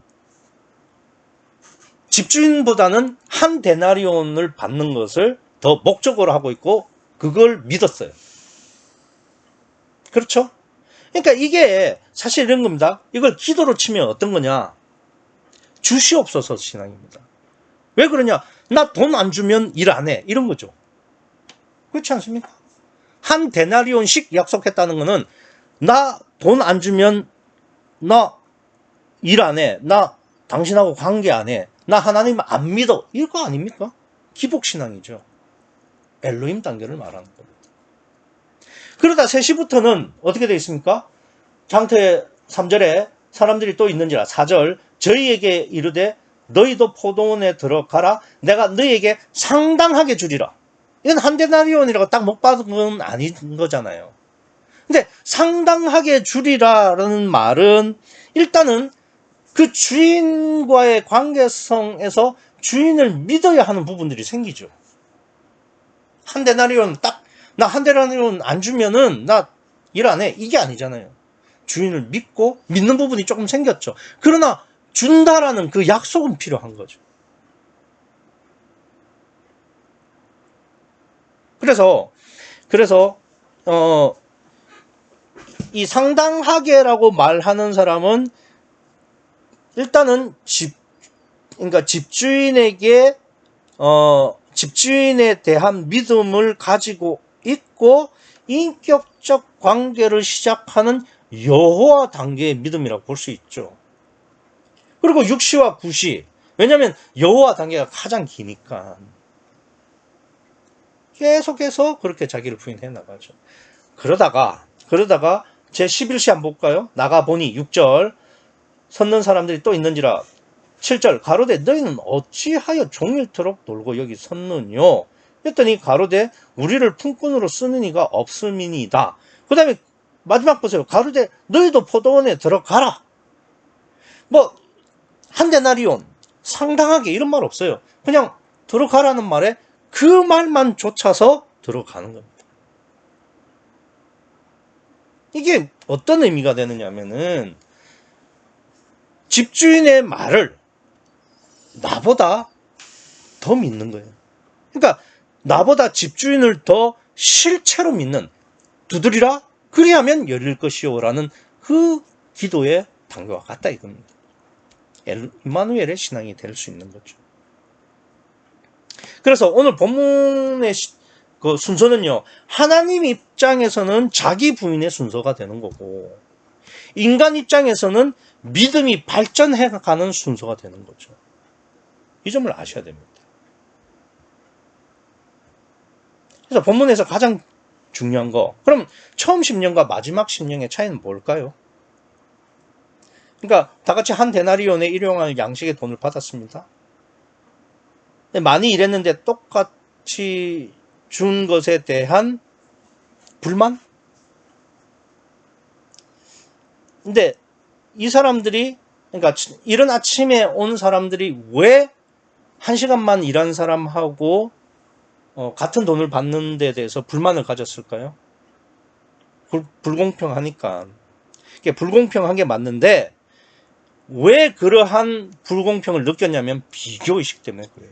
집주인보다는 한 데나리온을 받는 것을 더 목적으로 하고 있고 그걸 믿었어요. 그렇죠? 그러니까 이게 사실 이런 겁니다. 이걸 기도로 치면 어떤 거냐? 주시옵소서 신앙입니다. 왜 그러냐? 나 돈 안 주면 일 안 해. 이런 거죠. 그렇지 않습니까? 한 데나리온씩 약속했다는 거는 나 돈 안 주면 나 일 안 해. 나 당신하고 관계 안 해. 나 하나님 안 믿어. 이거 아닙니까? 기복신앙이죠. 엘로힘 단계를 말하는 겁니다. 그러다 3시부터는 어떻게 되어 있습니까? 장터의 3절에 사람들이 또 있는지라 4절 저희에게 이르되 너희도 포도원에 들어가라. 내가 너희에게 상당하게 주리라. 이건 한 데나리온이라고 딱 못 받은 건 아닌 거잖아요. 근데 상당하게 주리라라는 말은 일단은 그 주인과의 관계성에서 주인을 믿어야 하는 부분들이 생기죠. 한 데나리온 딱, 나 한 데나리온 안 주면은 나 일 안 해. 이게 아니잖아요. 주인을 믿고 믿는 부분이 조금 생겼죠. 그러나 준다라는 그 약속은 필요한 거죠. 그래서 이 상당하게라고 말하는 사람은 일단은 그러니까 집주인에 대한 믿음을 가지고 있고 인격적 관계를 시작하는 여호와 단계의 믿음이라고 볼 수 있죠. 그리고 6시와 9시. 왜냐하면 여호와 단계가 가장 기니까 계속해서 그렇게 자기를 부인해 나가죠. 그러다가 제 11시 한번 볼까요? 나가보니 6절 섰는 사람들이 또 있는지라 7절 가로되 너희는 어찌하여 종일토록 놀고 여기 섰느뇨? 했더니 가로되 우리를 품꾼으로 쓰는 이가 없음이니이다. 그 다음에 마지막 보세요. 가로되 너희도 포도원에 들어가라. 한 데나리온 상당하게 이런 말 없어요. 그냥 들어가라는 말에 그 말만 쫓아서 들어가는 겁니다. 이게 어떤 의미가 되느냐면은 집주인의 말을 나보다 더 믿는 거예요. 그러니까 나보다 집주인을 더 실체로 믿는 두드리라 그리하면 열릴 것이요라는 그 기도의 단계와 같다 이겁니다. 임마누엘의 신앙이 될 수 있는 거죠. 그래서 오늘 본문의 그 순서는요. 하나님 입장에서는 자기 부인의 순서가 되는 거고 인간 입장에서는 믿음이 발전해가는 순서가 되는 거죠. 이 점을 아셔야 됩니다. 그래서 본문에서 가장 중요한 거 그럼 처음 심령과 마지막 심령의 차이는 뭘까요? 그러니까 다 같이 한 데나리온의 일용할 양식의 돈을 받았습니다. 많이 일했는데 똑같이 준 것에 대한 불만? 근데 이 사람들이 그러니까 이른 아침에 온 사람들이 왜 1시간만 일한 사람하고 같은 돈을 받는 데 대해서 불만을 가졌을까요? 불공평하니까. 이게 불공평한 게 맞는데 왜 그러한 불공평을 느꼈냐면 비교의식 때문에 그래요.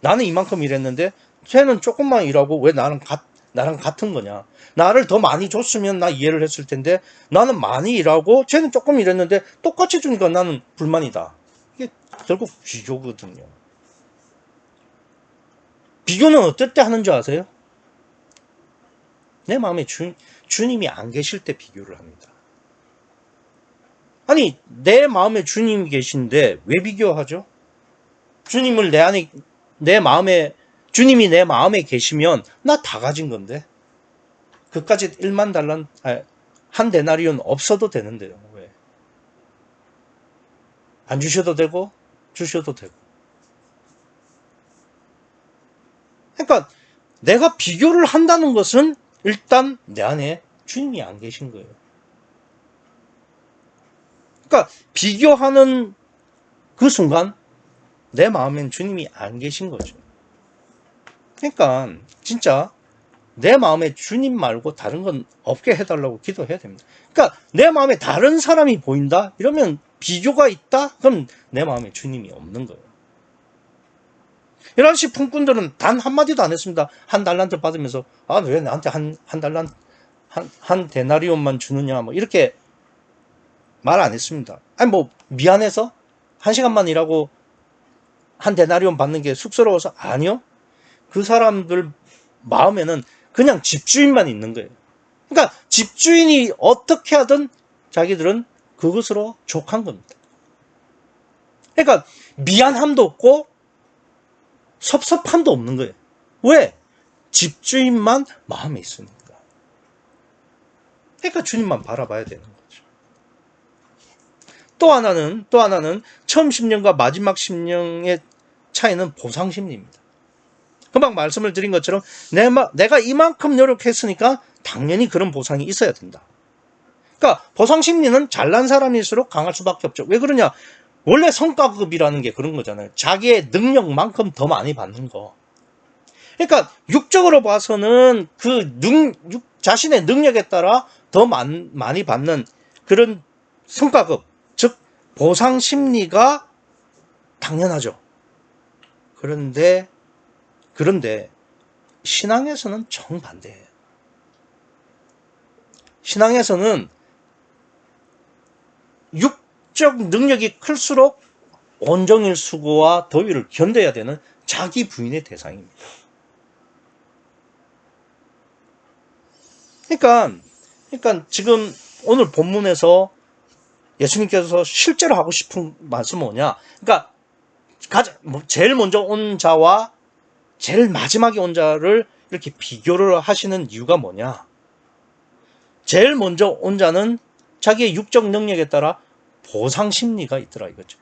나는 이만큼 일했는데 쟤는 조금만 일하고 왜 나랑 같은 거냐. 나를 더 많이 줬으면 나 이해를 했을 텐데 나는 많이 일하고 쟤는 조금 일했는데 똑같이 주니까 나는 불만이다. 이게 결국 비교거든요. 비교는 어떨 때 하는 줄 아세요? 내 마음에 주님이 안 계실 때 비교를 합니다. 아니 내 마음에 주님이 계신데 왜 비교하죠? 주님이 내 마음에 계시면 나 다 가진 건데 그까지 1만 달란 한 데나리온 없어도 되는데요. 왜? 안 주셔도 되고 주셔도 되고. 그러니까 내가 비교를 한다는 것은 일단 내 안에 주님이 안 계신 거예요. 그러니까 비교하는 그 순간 내 마음엔 주님이 안 계신 거죠. 그러니까 진짜 내 마음에 주님 말고 다른 건 없게 해달라고 기도해야 됩니다. 그러니까 내 마음에 다른 사람이 보인다? 이러면 비교가 있다? 그럼 내 마음에 주님이 없는 거예요. 11시 품꾼들은 단 한마디도 안 했습니다. 한 달란트 받으면서 왜 나한테 한 데나리온만 주느냐 이렇게 말 안 했습니다. 미안해서 1시간만 일하고 한 데나리온 받는 게 쑥스러워서? 아니요. 그 사람들 마음에는 그냥 집주인만 있는 거예요. 그러니까 집주인이 어떻게 하든 자기들은 그것으로 족한 겁니다. 그러니까 미안함도 없고 섭섭함도 없는 거예요. 왜? 집주인만 마음에 있으니까. 그러니까 주님만 바라봐야 되는 거죠. 또 하나는 처음 심령과 마지막 심령의 차이는 보상 심리입니다. 금방 말씀을 드린 것처럼 내가 이만큼 노력했으니까 당연히 그런 보상이 있어야 된다. 그러니까 보상 심리는 잘난 사람일수록 강할 수밖에 없죠. 왜 그러냐? 원래 성과급이라는 게 그런 거잖아요. 자기의 능력만큼 더 많이 받는 거. 그러니까 육적으로 봐서는 자신의 능력에 따라 더 많이 받는 그런 성과급, 즉 보상 심리가 당연하죠. 그런데 신앙에서는 정반대예요. 신앙에서는 육적 능력이 클수록 온종일 수고와 더위를 견뎌야 되는 자기 부인의 대상입니다. 그러니까 지금 오늘 본문에서 예수님께서 실제로 하고 싶은 말씀은 뭐냐? 그러니까 제일 먼저 온 자와 제일 마지막에 온 자를 이렇게 비교를 하시는 이유가 뭐냐? 제일 먼저 온 자는 자기의 육적 능력에 따라 보상 심리가 있더라 이거죠.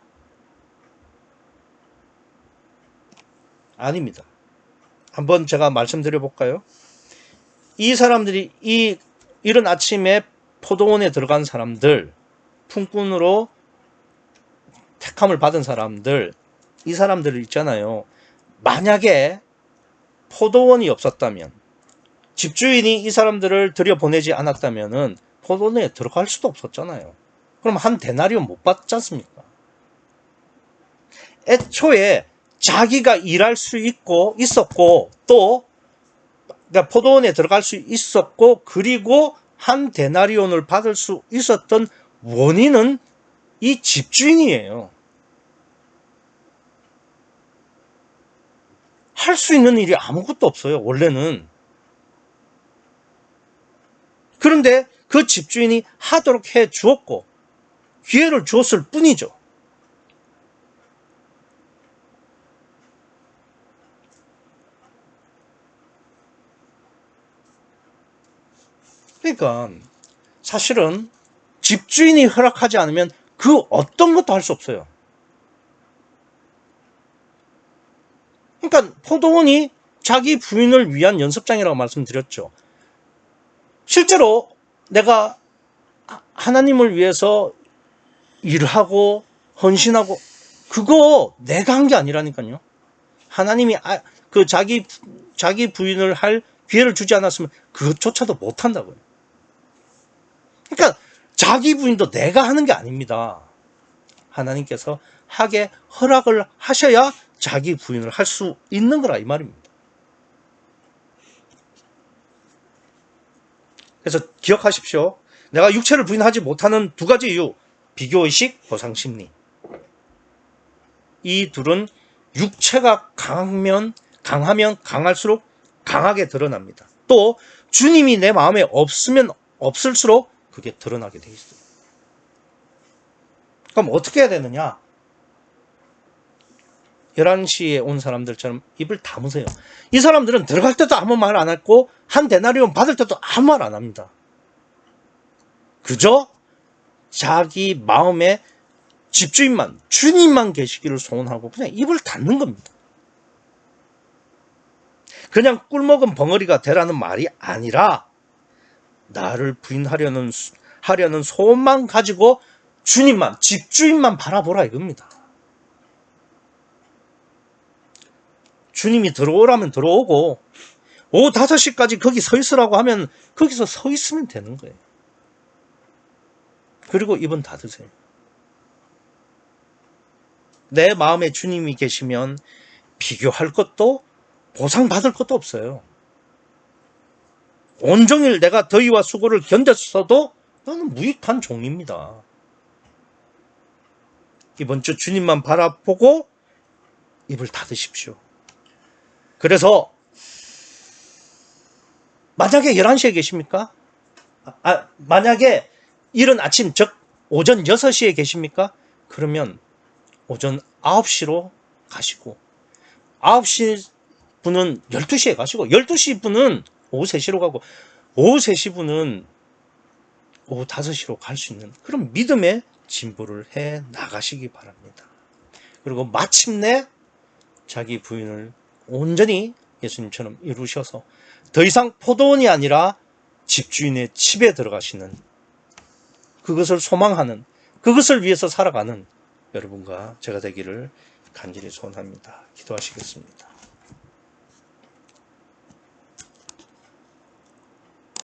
아닙니다. 한번 제가 말씀드려 볼까요? 이 사람들이 이른 아침에 포도원에 들어간 사람들, 품꾼으로 택함을 받은 사람들, 이 사람들 있잖아요. 만약에 포도원이 없었다면, 집주인이 이 사람들을 들여보내지 않았다면은 포도원에 들어갈 수도 없었잖아요. 그럼 한 데나리온 못 받지 않습니까? 애초에 자기가 일할 수 있었고 또 그러니까 포도원에 들어갈 수 있었고 그리고 한 데나리온을 받을 수 있었던 원인은 이 집주인이에요. 할 수 있는 일이 아무것도 없어요, 원래는. 그런데 그 집주인이 하도록 해 주었고 기회를 주었을 뿐이죠. 그러니까 사실은 집주인이 허락하지 않으면 그 어떤 것도 할 수 없어요. 그러니까 포도원이 자기 부인을 위한 연습장이라고 말씀드렸죠. 실제로 내가 하나님을 위해서 일하고 헌신하고 그거 내가 한 게 아니라니까요. 하나님이 자기 부인을 할 기회를 주지 않았으면 그것조차도 못 한다고요. 그러니까 자기 부인도 내가 하는 게 아닙니다. 하나님께서 하게 허락을 하셔야 자기 부인을 할 수 있는 거라 이 말입니다. 그래서 기억하십시오. 내가 육체를 부인하지 못하는 두 가지 이유. 비교의식, 보상심리. 이 둘은 육체가 강하면 강할수록 강하게 드러납니다. 또 주님이 내 마음에 없으면 없을수록 그게 드러나게 돼 있어요. 그럼 어떻게 해야 되느냐? 11시에 온 사람들처럼 입을 다무세요. 이 사람들은 들어갈 때도 아무 말 안 했고 한 데나리온 받을 때도 아무 말 안 합니다. 그저 자기 마음에 집주인만, 주님만 계시기를 소원하고 그냥 입을 닫는 겁니다. 그냥 꿀먹은 벙어리가 되라는 말이 아니라 나를 부인하려는 소원만 가지고 주님만, 집주인만 바라보라 이겁니다. 주님이 들어오라면 들어오고 오후 5시까지 거기 서 있으라고 하면 거기서 서 있으면 되는 거예요. 그리고 입은 닫으세요. 내 마음에 주님이 계시면 비교할 것도 보상받을 것도 없어요. 온종일 내가 더위와 수고를 견뎠어도 너는 무익한 종입니다. 이번 주 주님만 바라보고 입을 닫으십시오. 그래서 만약에 11시에 계십니까? 만약에 이른 아침 즉 오전 6시에 계십니까? 그러면 오전 9시로 가시고 9시 분은 12시에 가시고 12시 분은 오후 3시로 가고 오후 3시 분은 오후 5시로 갈 수 있는 그런 믿음의 진보를 해 나가시기 바랍니다. 그리고 마침내 자기 부인을 온전히 예수님처럼 이루셔서 더 이상 포도원이 아니라 집주인의 집에 들어가시는 그것을 소망하는 그것을 위해서 살아가는 여러분과 제가 되기를 간절히 소원합니다. 기도하시겠습니다.